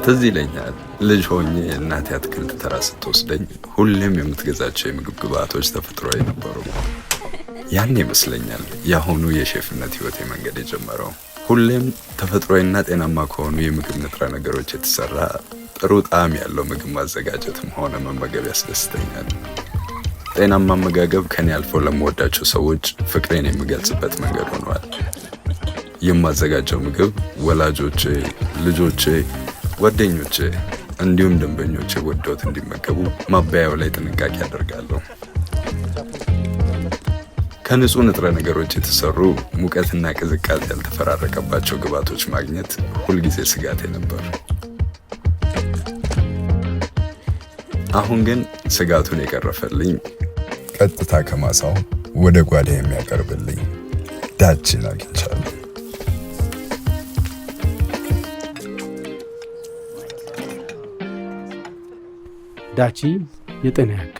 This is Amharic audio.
ትዝ ይለኛል ልጅ ሆኜ እናቴ አትክልት ተራ ስትወስደኝ ሁሌም የምትገዛቸው የምግብ ግብአቶች ተፈጥሯዊ ነበሩ። ያን ይመስለኛል የአሁኑ የሼፍነት ህይወቴ መንገድ የጀመረው። ሁሌም ተፈጥሯዊና ጤናማ ከሆኑ የምግብ ንጥረ ነገሮች የተሰራ ጥሩ ጣዕም ያለው ምግብ ማዘጋጀትም ሆነ መመገብ ያስደስተኛል። ጤናማ አመጋገብ ከኔ አልፎ ለምወዳቸው ሰዎች ፍቅሬን የምገልጽበት መንገድ ሆኗል። የማዘጋጀው ምግብ ወላጆቼ፣ ልጆቼ፣ ጓደኞቼ እንዲሁም ደንበኞቼ ወደውት እንዲመገቡ ማባያው ላይ ጥንቃቄ አደርጋለሁ። ከንጹህ ንጥረ ነገሮች የተሰሩ ሙቀትና ቅዝቃዜ ያልተፈራረቀባቸው ግብአቶች ማግኘት ሁልጊዜ ስጋቴ ነበር። አሁን ግን ስጋቱን የቀረፈልኝ ቀጥታ ከማሳው ወደ ጓዳ የሚያቀርብልኝ ዳችን አግኝቻለሁ። ዳቺ የጤና ያጋ